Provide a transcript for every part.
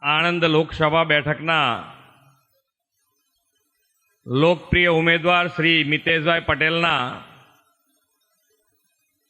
આણંદ લોકસભા બેઠકના લોકપ્રિય ઉમેદવાર શ્રી મિતેશભાઈ પટેલના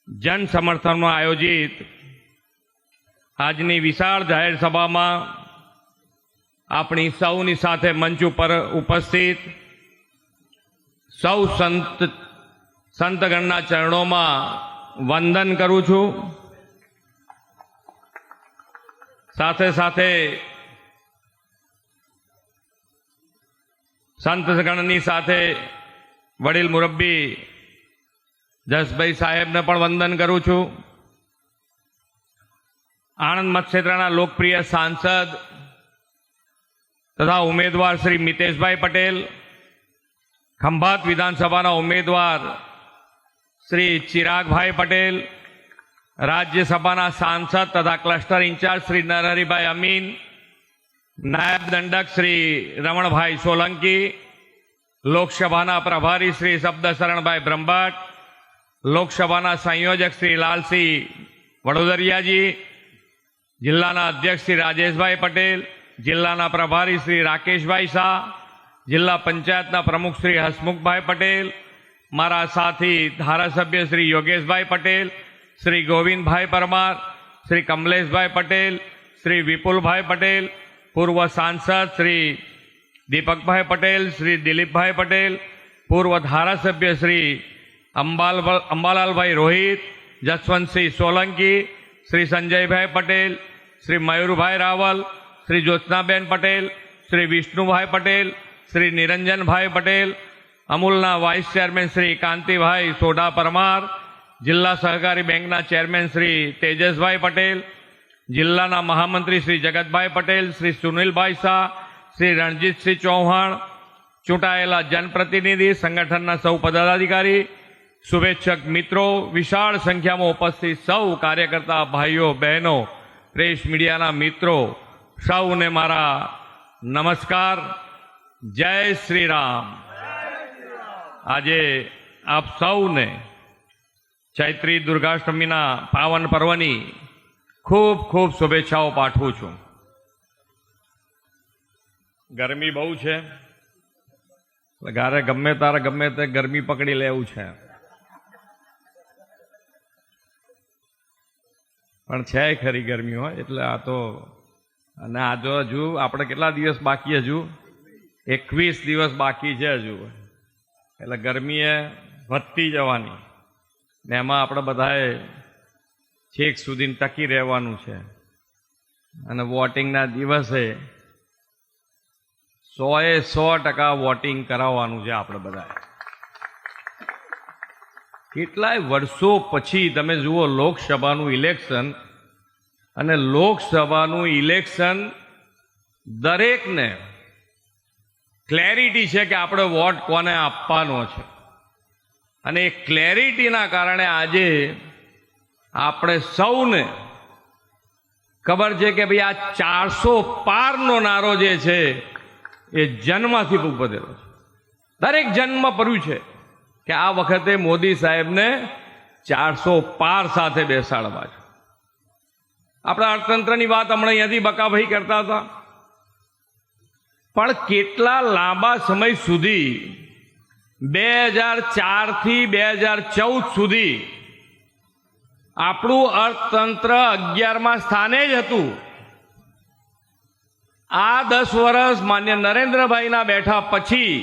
જન સમર્થનમાં આયોજિત આજની વિશાળ જાહેર સભામાં આપણી સૌની સાથે મંચ ઉપર ઉપસ્થિત સૌ સંતગણના ચરણોમાં વંદન કરું છું। સાથે સાથે સંતગણની સાથે વડીલ મુરબ્બી જસભાઈ સાહેબને પણ વંદન કરું છું। આણંદ મતક્ષેત્રના લોકપ્રિય સાંસદ તથા ઉમેદવાર શ્રી મિતેશભાઈ પટેલ, ખંભાત વિધાનસભાના ઉમેદવાર શ્રી ચિરાગભાઈ પટેલ, રાજ્યસભાના સાંસદ તથા ક્લસ્ટર ઇન્ચાર્જ શ્રી નરહરિભાઈ અમીન, નાયબ દંડક શ્રી રમણભાઈ સોલંકી, લોકસભાના પ્રભારી શ્રી શબ્દશરણભાઈ બ્રહ્મભટ્ટ, લોકસભાના સંયોજક શ્રી લાલસિંહ વડોદરિયાજી, જિલ્લાના અધ્યક્ષ શ્રી રાજેશભાઈ પટેલ, જિલ્લાના પ્રભારી શ્રી રાકેશભાઈ શાહ, જિલ્લા પંચાયતના પ્રમુખ શ્રી હસમુખભાઈ પટેલ, મારા સાથી ધારાસભ્ય શ્રી યોગેશભાઈ પટેલ, શ્રી ગોવિંદભાઈ પરમાર, શ્રી કમલેશભાઈ પટેલ, શ્રી વિપુલભાઈ પટેલ, પૂર્વ સાંસદ શ્રી દીપકભાઈ પટેલ, શ્રી દિલીપભાઈ પટેલ, પૂર્વ ધારાસભ્ય શ્રી અંબાલાલભાઈ રોહિત, જસવંતસિંહ સોલંકી, શ્રી સંજયભાઈ પટેલ, શ્રી મયુરભાઈ રાવલ, શ્રી જ્યોત્સનાબેન પટેલ, શ્રી વિષ્ણુભાઈ પટેલ, શ્રી નિરંજનભાઈ પટેલ, અમૂલના વાઇસ ચેરમેન શ્રી કાંતિભાઈ સોઢા પરમાર, જિલ્લા સહકારી બેંકના ચેરમેન શ્રી તેજસભાઈ પટેલ, જિલ્લાના મહામંત્રી શ્રી જગતભાઈ પટેલ, શ્રી સુનિલભાઈ શાહ, શ્રી રણજીતસિંહ ચૌહાણ, ચૂંટાયેલા જનપ્રતિનિધિ, સંગઠનના સૌ પદાધિકારી, શુભેચ્છક મિત્રો, વિશાળ સંખ્યામાં ઉપસ્થિત સૌ કાર્યકર્તા ભાઈઓ બહેનો, પ્રેસ મીડિયાના મિત્રો, સૌને મારા નમસ્કાર। જય શ્રી રામ। આજે આપ સૌને ચૈત્રી દુર્ગાષ્ટમીના પાવન પર્વની ખૂબ ખૂબ શુભેચ્છાઓ પાઠવું છું। ગરમી બહુ છે, ગારે ગમે તારે ગમે તે ગરમી પકડી લેવું છે, પણ છે ખરી ગરમી હોય એટલે આ તો। અને આ જો હજુ આપણે કેટલા દિવસ બાકી, હજુ 21 દિવસ બાકી છે હજુ, એટલે ગરમીએ વધતી જવાની ને એમાં આપણે બધાએ છેક સુધી ટકી રહેવાનું છે। અને વોટિંગના દિવસે 100% વોટિંગ કરાવવાનું છે આપણે બધાએ। કેટલાય વર્ષો પછી તમે જુઓ લોકસભાનું ઇલેક્શન, અને લોકસભાનું ઇલેક્શન દરેકને ક્લેરિટી છે કે આપણે વોટ કોને આપવાનો છે, અને એ ક્લેરિટીના કારણે આજે આપણે સૌને ખબર છે કે ભાઈ આ 400 પારનો નારો જે છે એ જન્મથી ઉપદેલો છે। દરેક જન્મ પડ્યું છે કે આ વખતે મોદી સાહેબને 400 પાર સાથે બેસાડવા છે। આપણા અર્થતંત્રની વાત હમણાં અહીંયાથી બકાભાઈ કરતા હતા, પણ કેટલા લાંબા સમય સુધી 2004 થી 2014 સુધી આપણું અર્થતંત્ર 11મા સ્થાને જ હતું। આ 10 વર્ષ માન્ય નરેન્દ્રભાઈના બેઠા પછી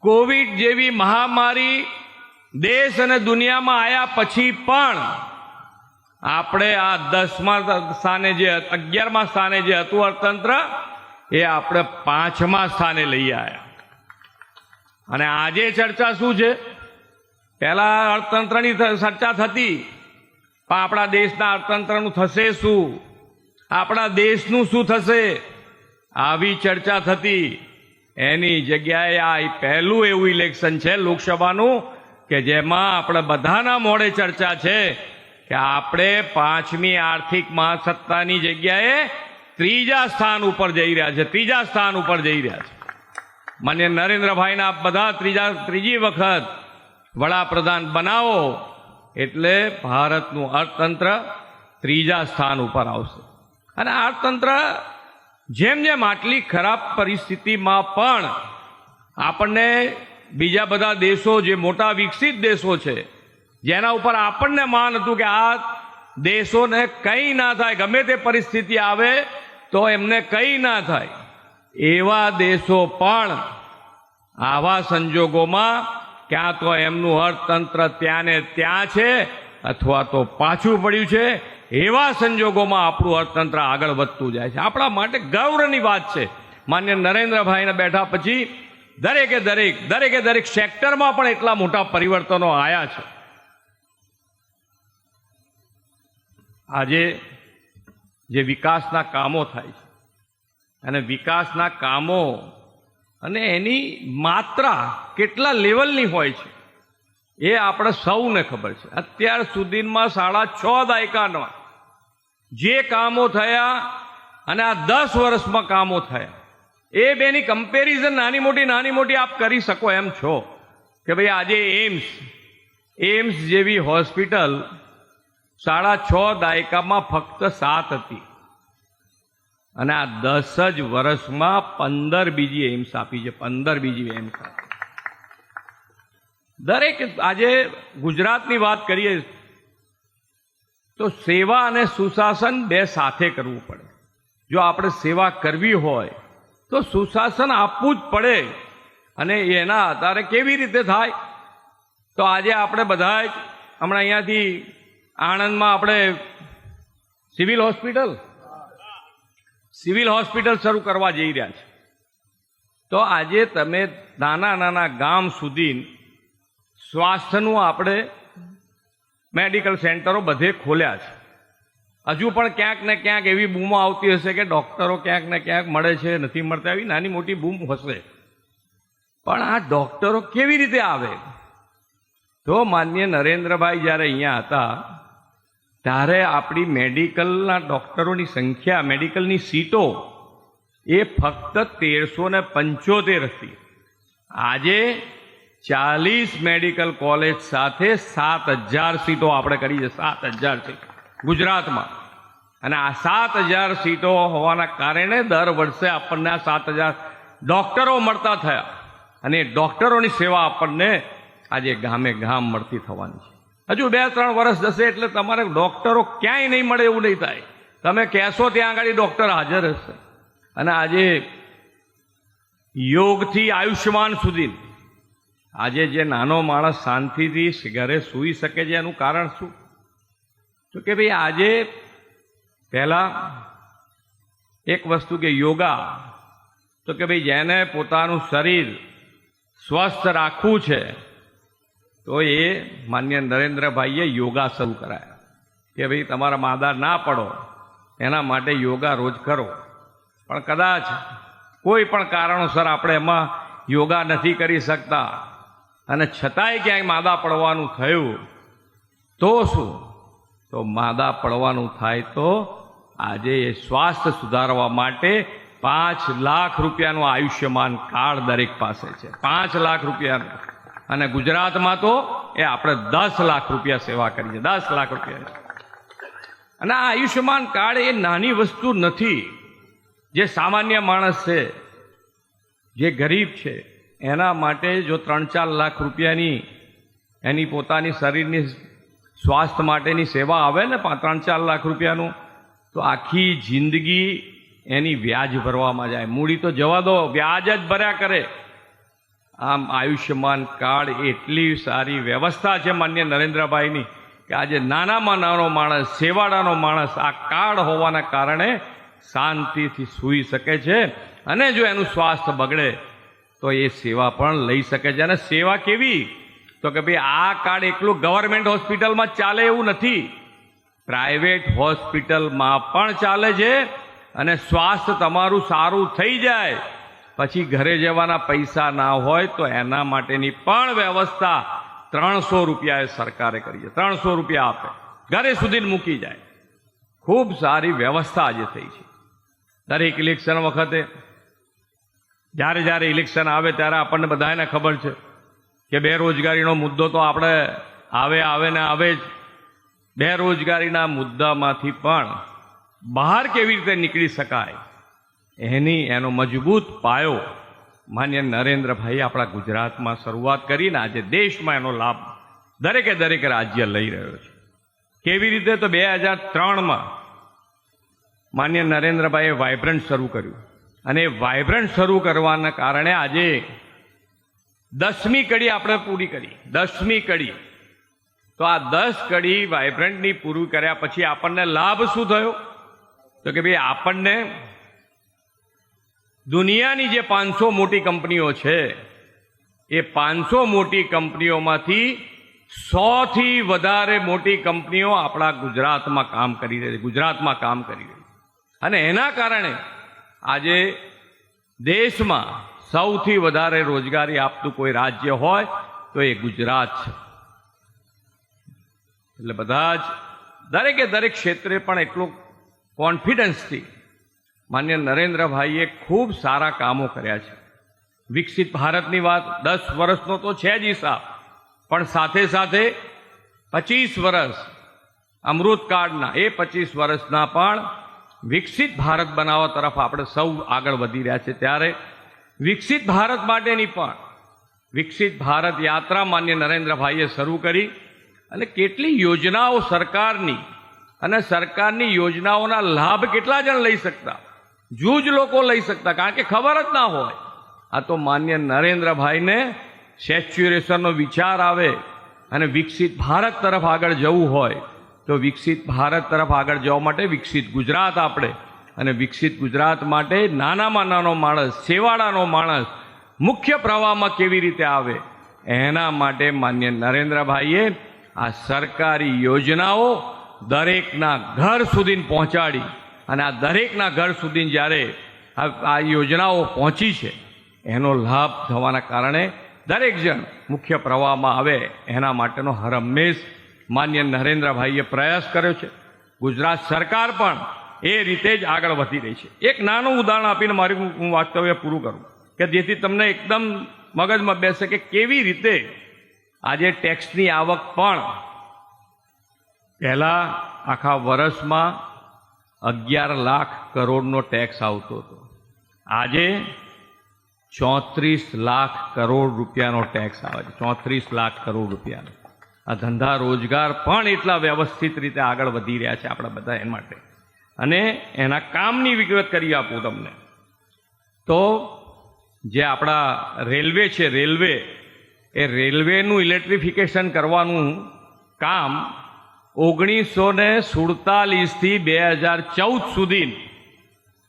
કોવિડ જેવી મહામારી દેશ અને દુનિયામાં આવ્યા પછી પણ આપણે આ 10મા સ્થાને જે 11મા સ્થાને જે હતું અર્થતંત્ર, એ આપણે 5મા સ્થાને લઈ આવ્યા। અને આજે ચર્ચા શું છે? પહેલા અર્થતંત્રની ચર્ચા થતી, પણ આપણા દેશના અર્થતંત્રનું થશે શું, આપણા દેશનું શું થશે, આવી ચર્ચા થતી। એની જગ્યાએ આ પહેલું એવું ઇલેક્શન છે લોકસભાનું કે જેમાં આપણે બધાના મોઢે ચર્ચા છે કે આપણે 5મી આર્થિક મહાસત્તાની જગ્યાએ 3જા સ્થાન ઉપર જઈ રહ્યા છે, 3જા સ્થાન ઉપર જઈ રહ્યા છે। માન્ય નરેન્દ્રભાઈના બધા ત્રીજી વખત વડાપ્રધાન બનાવો એટલે ભારતનું અર્થતંત્ર ત્રીજા સ્થાન ઉપર આવશે। અને અર્થતંત્ર જેમ જેમ આટલી ખરાબ પરિસ્થિતિમાં પણ આપણને બીજા બધા દેશો જે મોટા વિકસિત દેશો છે જેના ઉપર આપણને માન હતું કે આ દેશોને કંઈ ના થાય, ગમે તે પરિસ્થિતિ આવે તો એમને કંઈ ના થાય, એવા દેશો પણ આવા સંજોગોમાં ક્યાં તો એમનું અર્થતંત્ર ત્યાં ને ત્યાં છે અથવા તો પાછું પડ્યું છે, એવા સંજોગોમાં આપણું અર્થતંત્ર આગળ વધતું જાય છે. આપણા માટે ગૌરવની વાત છે. માન્ય નરેન્દ્રભાઈને બેઠા પછી દરેકે દરેક સેક્ટરમાં પણ એટલા મોટા પરિવર્તનો આવ્યા છે. આજે જે વિકાસના કામો થાય છે અને વિકાસના કામો અને એની માત્રા કેટલા લેવલની હોય છે એ આપણે સૌને ખબર છે. અત્યાર સુધીમાં 6.5 દાયકામાં જે કામો થયા અને આ 10 વર્ષમાં કામો થયા એ બેની કમ્પેરિઝન નાની મોટી આપ કરી શકો એમ છો કે ભાઈ આજે એમ્સ જેવી હોસ્પિટલ 6.5 દાયકામાં ફક્ત 7 હતી અને આ 10 જ વર્ષમાં 15 બીજી એમ્સ આપી છે. 15 બીજી એમ્સ આપી. દરેક આજે ગુજરાતની વાત કરીએ તો સેવા અને સુશાસન બે સાથે કરવું પડે. જો આપણે સેવા કરવી હોય તો સુશાસન આપવું જ પડે અને એના આધારે કેવી રીતે થાય? તો આજે આપણે બધા જ હમણાં અહીંયાથી આણંદમાં આપણે સિવિલ હોસ્પિટલ શરૂ કરવા જઈ રહ્યા છે. તો આજે તમે નાના ગામ સુધી સ્વાસ્થ્યનું આપણે મેડિકલ સેન્ટરો બધે ખોલ્યા છે. હજુ પણ ક્યાંક ને ક્યાંક એવી બૂમો આવતી હશે કે ડૉક્ટરો ક્યાંક ને ક્યાંક મળે છે, નથી મળતા, એવી નાની મોટી બૂમ હશે. પણ આ ડૉક્ટરો કેવી રીતે આવે? તો માનનીય નરેન્દ્રભાઈ જ્યારે અહીંયા હતા ત્યારે આપણી મેડિકલના ડૉક્ટરોની સંખ્યા, મેડિકલની સીટો એ ફક્ત 1375 હતી. આજે 40 મેડિકલ કોલેજ સાથે 7000 સીટો આપણે કરી છે. 7000 સીટ ગુજરાતમાં. અને આ 7000 સીટો હોવાના કારણે દર વર્ષે આપણને આ 7000 ડૉક્ટરો મળતા થયા અને ડૉક્ટરોની સેવા આપણને આજે ગામે ગામ મળતી થવાની છે. હજુ 2-3 વર્ષ જશે એટલે તમારે ડૉક્ટરો ક્યાંય નહીં મળે એવું નહીં થાય. તમે કહેશો ત્યાં આગળ ડૉક્ટર હાજર હશે. અને આજે યોગથી આયુષ્યમાન સુધી આજે જે નાનો માણસ શાંતિથી ઘરે સૂઈ શકે છે એનું કારણ શું? તો કે ભાઈ આજે પહેલાં એક વસ્તુ કે યોગા, તો કે ભાઈ જેને પોતાનું શરીર સ્વસ્થ રાખવું છે તો એ માન્ય નરેન્દ્રભાઈએ યોગા શરૂ કરાયા કે ભાઈ તમારા માંદા ના પડો એના માટે યોગા રોજ કરો. પણ કદાચ કોઈ પણ કારણોસર આપણે એમાં યોગા નથી કરી શકતા અને છતાંય ક્યાંય માંદા પડવાનું થયું તો શું? તો માંદા પડવાનું થાય તો આજે એ સ્વાસ્થ્ય સુધારવા માટે 5 લાખ રૂપિયાનું આયુષ્યમાન કાર્ડ દરેક પાસે છે. 5 લાખ રૂપિયાનું. અને ગુજરાતમાં તો એ આપણે 10 લાખ રૂપિયા સેવા કરી છે. 10 લાખ રૂપિયા. અને આ આયુષ્યમાન કાર્ડ એ નાની વસ્તુ નથી. જે સામાન્ય માણસ છે, જે ગરીબ છે, એના માટે જો 3-4 લાખ રૂપિયાની એની પોતાની શરીરની સ્વાસ્થ્ય માટેની સેવા આવે ને 3-4 લાખ રૂપિયાનું, તો આખી જિંદગી એની વ્યાજ ભરવામાં જાય. મૂડી તો જવા દો, વ્યાજ જ ભર્યા કરે. આમ આયુષ્યમાન કાર્ડ એટલી સારી વ્યવસ્થા છે માન્ય નરેન્દ્રભાઈની કે આજે નાનામાં નાનો માણસ, સેવાડાનો માણસ આ કાર્ડ હોવાના કારણે શાંતિથી સૂઈ શકે છે. અને જો એનું સ્વાસ્થ્ય બગડે તો એ સેવા પણ લઈ શકે છે. અને સેવા કેવી? તો કે ભાઈ આ કાર્ડ એકલું ગવર્મેન્ટ હોસ્પિટલમાં ચાલે એવું નથી, પ્રાઇવેટ હોસ્પિટલમાં પણ ચાલે છે. અને સ્વાસ્થ્ય તમારું સારું થઈ જાય પછી ઘરે જવાના પૈસા ના હોય તો એના માટેની પણ વ્યવસ્થા 300 રૂપિયા સરકારે કરી છે. 300 રૂપિયા આપે, ઘરે સુધી મૂકી જાય. ખૂબ સારી વ્યવસ્થા આજે થઈ છે. દરેક ઇલેક્શન વખતે જ્યારે ઇલેક્શન આવે ત્યારે આપણને બધાને ખબર છે કે બેરોજગારીનો મુદ્દો તો આપણે આવે જ. બેરોજગારીના મુદ્દામાંથી પણ બહાર કેવી રીતે નીકળી શકાય એનો મજબૂત પાયો માન્ય નરેન્દ્રભાઈ આપણા ગુજરાતમાં શરૂઆત કરીને આજે દેશમાં એનો લાભ દરેક રાજ્ય લઈ રહ્યો છે. કેવી રીતે તો 2003માં માન્ય નરેન્દ્રભાઈએ વાઇબ્રન્ટ શરૂ કર્યું અને વાઇબ્રન્ટ શરૂ કરવાના કારણે આજે 10મી કડી આપણે પૂરી કરી. 10મી કડી તો આ 10 કડી વાઇબ્રન્ટની પૂરી કર્યા પછી આપણને લાભ શું થયો તો કે ભાઈ આપણને દુનિયાની જે 500 મોટી કંપનીઓ છે એ 500 મોટી કંપનીઓમાંથી 100થી વધારે મોટી કંપનીઓ આપણા ગુજરાતમાં કામ કરી રહી છે. અને એના કારણે આજે દેશમાં સૌથી વધારે રોજગારી આપતું કોઈ રાજ્ય હોય તો એ ગુજરાત છે. એટલે બધા જ દરેક ક્ષેત્રે પણ એટલું કોન્ફિડન્સથી માન્ય નરેન્દ્રભાઈએ ખૂબ સારા કામો કર્યા છે. વિકસિત ભારતની વાત 10 વર્ષનો તો છે જ હિસાબ, પણ સાથે 25 વર્ષ અમૃતકાળના એ 25 વર્ષના પણ વિકસિત ભારત બનાવવા તરફ આપણે સૌ આગળ વધી રહ્યા છે. ત્યારે વિકસિત ભારત માટેની પણ વિકસિત ભારત યાત્રા માન્ય નરેન્દ્રભાઈએ શરૂ કરી અને કેટલી યોજનાઓ સરકારની અને સરકારની યોજનાઓના લાભ કેટલા જણ લઈ શકતા, જૂજ લોકો લઈ શકતા, કારણ કે ખબર જ ના હોય. આ તો માન્ય નરેન્દ્રભાઈને સેચ્યુરેશનનો વિચાર આવે અને વિકસિત ભારત તરફ આગળ જવું હોય તો વિકસિત ભારત તરફ આગળ જવા માટે વિકસિત ગુજરાત આપણે અને વિકસિત ગુજરાત માટે નાનામાં નાનો માણસ, છેવાડાનો માણસ મુખ્ય પ્રવાહમાં કેવી રીતે આવે એના માટે માન્ય નરેન્દ્રભાઈએ આ સરકારી યોજનાઓ દરેકના ઘર સુધી પહોંચાડી અને આ દરેકના ઘર સુધી જ્યારે આ યોજનાઓ પહોંચી છે એનો લાભ થવાના કારણે દરેક જણ મુખ્ય પ્રવાહમાં આવે એના માટેનો હર હંમેશ માન્ય નરેન્દ્રભાઈએ પ્રયાસ કર્યો છે. ગુજરાત સરકાર પણ એ રીતે જ આગળ વધી રહી છે. એક નાનું ઉદાહરણ આપીને હું વાસ્તવ્ય પૂરું કરું કે જેથી તમને એકદમ મગજમાં બેસે કે કેવી રીતે આજે ટેક્સની આવક પણ પહેલાં આખા વર્ષમાં 11 લાખ કરોડનો ટેક્સ આવતો હતો, આજે 34 લાખ કરોડ રૂપિયાનો ટેક્સ આવે છે. 34 લાખ કરોડ રૂપિયાનો. આ ધંધા રોજગાર પણ એટલા વ્યવસ્થિત રીતે આગળ વધી રહ્યા છે આપણા બધા એ માટે. અને એના કામની વિગત કરી આપું તમને તો જે આપણા રેલવે છે, રેલવેનું ઇલેક્ટ્રિફિકેશન કરવાનું કામ 1947થી 2014 સુધી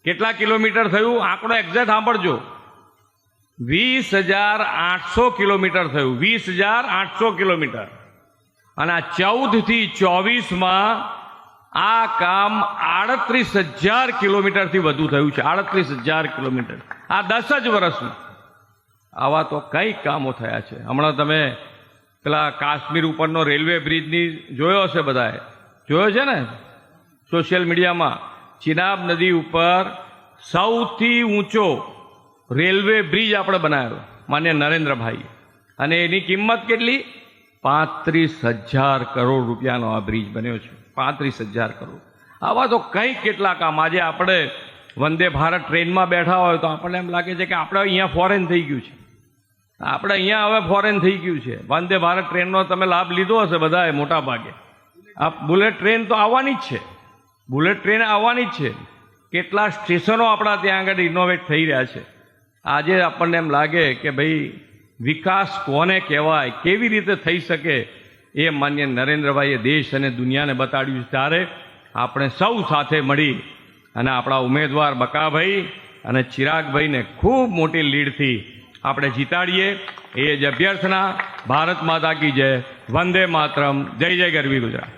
કેટલા કિલોમીટર થયું, આંકડો એક્ઝેક્ટ સાંભળજો, 20,800 કિલોમીટર થયું. 20,800 કિલોમીટર. અને આ 14થી 24માં આ કામ 38,000 કિલોમીટરથી વધુ થયું છે. 38,000 કિલોમીટર આ 10 જ વર્ષમાં. આવા તો કંઈક કામો થયા છે. હમણાં તમે પેલા કાશ્મીર ઉપરનો રેલવે બ્રિજની જોયો હશે, બધાએ જોયો છે ને સોશિયલ મીડિયામાં. ચિનાબ નદી ઉપર સૌથી ઊંચો રેલવે બ્રિજ આપણે બનાવ્યો માન્ય નરેન્દ્રભાઈ, અને એની કિંમત કેટલી? 35,000 કરોડ રૂપિયાનો આ બ્રિજ બન્યો છે. 35,000 કરોડ. આવા તો કંઈક કેટલા કામ. આજે આપણે વંદે ભારત ટ્રેનમાં બેઠા હોય તો આપણને એમ લાગે છે કે આપણે અહીંયા ફોરેન થઈ ગયું છે. આપણે અહીંયા હવે ફોરેન થઈ ગયું છે. વંદે ભારત ટ્રેનનો તમે લાભ લીધો હશે બધાએ મોટા ભાગે. આ બુલેટ ટ્રેન તો આવવાની જ છે, બુલેટ ટ્રેન આવવાની જ છે. કેટલા સ્ટેશનો આપણા ત્યાં આગળ ઇનોવેટ થઈ રહ્યા છે. આજે આપણને એમ લાગે કે ભાઈ વિકાસ કોને કહેવાય, કેવી રીતે થઈ શકે એ માન્ય નરેન્દ્રભાઈએ દેશ અને દુનિયાને બતાડ્યું છે. ત્યારે આપણે સૌ સાથે મળી અને આપણા ઉમેદવાર બકાભાઈ અને ચિરાગભાઈને ખૂબ મોટી લીડથી આપણે જીતાડીએ એ જ અભ્યર્થના. ભારત માતા કી જય. વંદે માતરમ. જય જય ગરવી ગુજરાત.